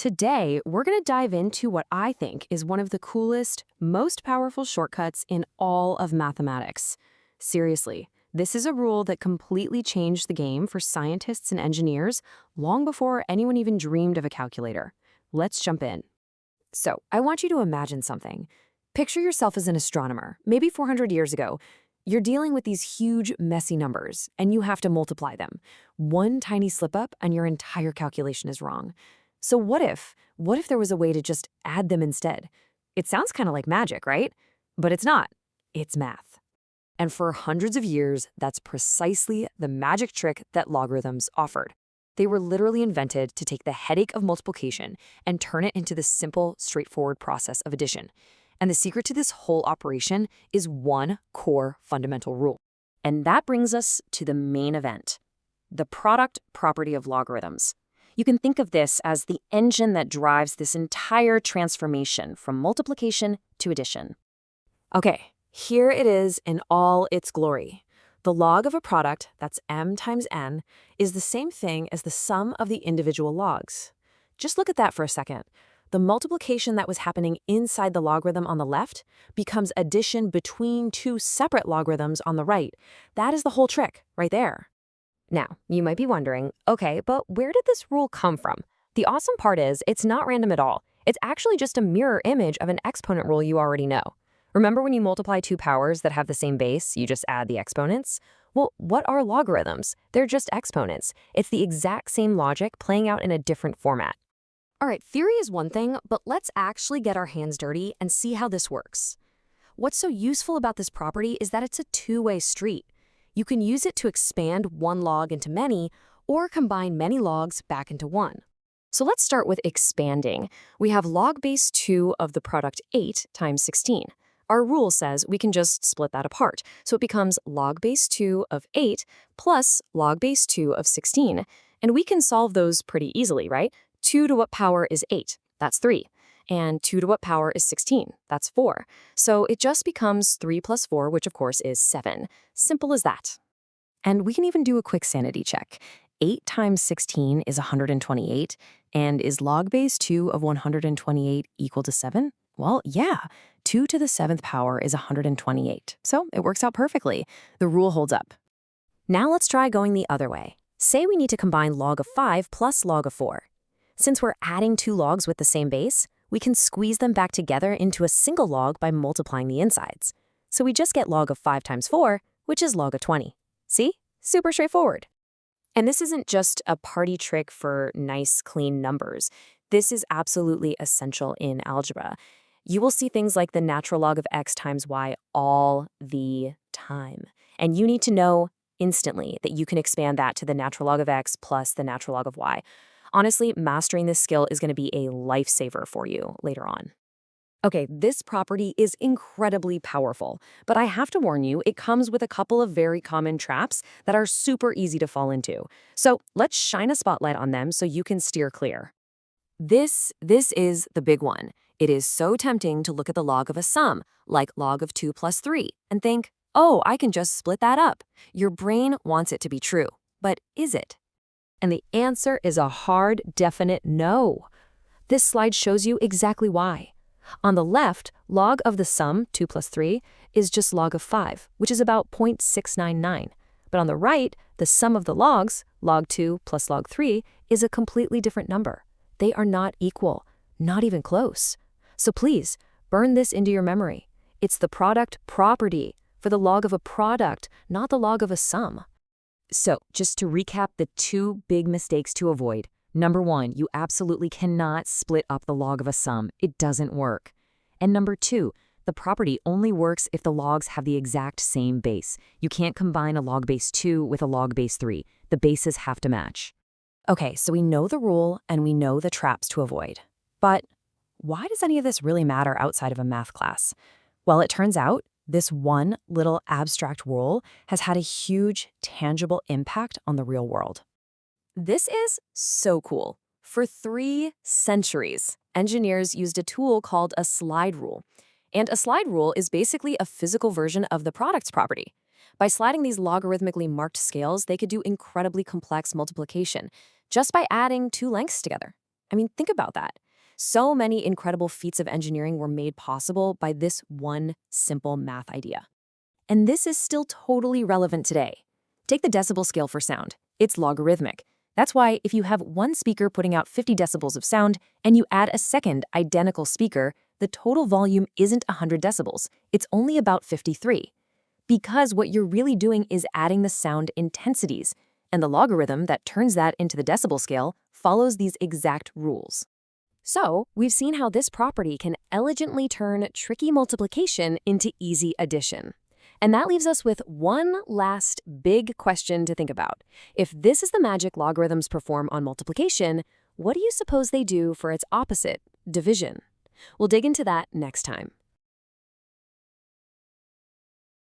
Today, we're going to dive into what I think is one of the coolest, most powerful shortcuts in all of mathematics. Seriously, this is a rule that completely changed the game for scientists and engineers long before anyone even dreamed of a calculator. Let's jump in. So, I want you to imagine something. Picture yourself as an astronomer, maybe 400 years ago. You're dealing with these huge, messy numbers, and you have to multiply them. One tiny slip-up, and your entire calculation is wrong. So what if there was a way to just add them instead? It sounds kind of like magic, right? But it's not. It's math. And for hundreds of years, that's precisely the magic trick that logarithms offered. They were literally invented to take the headache of multiplication and turn it into the simple, straightforward process of addition. And the secret to this whole operation is one core fundamental rule. And that brings us to the main event, the product property of logarithms. You can think of this as the engine that drives this entire transformation from multiplication to addition. Okay, here it is in all its glory. The log of a product, that's m times n, is the same thing as the sum of the individual logs. Just look at that for a second. The multiplication that was happening inside the logarithm on the left becomes addition between two separate logarithms on the right. That is the whole trick right there. Now, you might be wondering, okay, but where did this rule come from? The awesome part is it's not random at all. It's actually just a mirror image of an exponent rule you already know. Remember when you multiply two powers that have the same base, you just add the exponents? Well, what are logarithms? They're just exponents. It's the exact same logic playing out in a different format. All right, theory is one thing, but let's actually get our hands dirty and see how this works. What's so useful about this property is that it's a two-way street. You can use it to expand one log into many, or combine many logs back into one. So let's start with expanding. We have log base 2 of the product 8 times 16. Our rule says we can just split that apart, so it becomes log base 2 of 8 plus log base 2 of 16. And we can solve those pretty easily, right? 2 to what power is 8? That's 3. And 2 to what power is 16? That's 4. So it just becomes 3 plus 4, which of course is 7. Simple as that. And we can even do a quick sanity check. 8 times 16 is 128, and is log base 2 of 128 equal to 7? Well, yeah, 2 to the 7th power is 128. So it works out perfectly. The rule holds up. Now let's try going the other way. Say we need to combine log of 5 plus log of 4. Since we're adding two logs with the same base, we can squeeze them back together into a single log by multiplying the insides. So we just get log of 5 times 4, which is log of 20. See? Super straightforward. And this isn't just a party trick for nice, clean numbers. This is absolutely essential in algebra. You will see things like the natural log of x times y all the time. And you need to know instantly that you can expand that to the natural log of x plus the natural log of y. Honestly, mastering this skill is going to be a lifesaver for you later on. Okay, this property is incredibly powerful, but I have to warn you, it comes with a couple of very common traps that are super easy to fall into. So let's shine a spotlight on them so you can steer clear. This is the big one. It is so tempting to look at the log of a sum, like log of 2 plus 3, and think, oh, I can just split that up. Your brain wants it to be true, but is it? And the answer is a hard, definite no. This slide shows you exactly why. On the left, log of the sum, 2 plus 3, is just log of 5, which is about 0.699. But on the right, the sum of the logs, log 2 plus log 3, is a completely different number. They are not equal, not even close. So please, burn this into your memory. It's the product property for the log of a product, not the log of a sum. So, just to recap the two big mistakes to avoid. Number 1, you absolutely cannot split up the log of a sum. It doesn't work. And number 2, the property only works if the logs have the exact same base. You can't combine a log base 2 with a log base 3. The bases have to match. Okay, so we know the rule and we know the traps to avoid. But why does any of this really matter outside of a math class? Well, it turns out this one little abstract rule has had a huge, tangible impact on the real world. This is so cool. For 3 centuries, engineers used a tool called a slide rule. And a slide rule is basically a physical version of the product's property. By sliding these logarithmically marked scales, they could do incredibly complex multiplication just by adding 2 lengths together. I mean, think about that. So many incredible feats of engineering were made possible by this one simple math idea. And this is still totally relevant today. Take the decibel scale for sound. It's logarithmic. That's why if you have one speaker putting out 50 decibels of sound and you add a second identical speaker, the total volume isn't 100 decibels. It's only about 53. Because what you're really doing is adding the sound intensities, and the logarithm that turns that into the decibel scale follows these exact rules. So, we've seen how this property can elegantly turn tricky multiplication into easy addition. And that leaves us with one last big question to think about. If this is the magic logarithms perform on multiplication, what do you suppose they do for its opposite, division? We'll dig into that next time.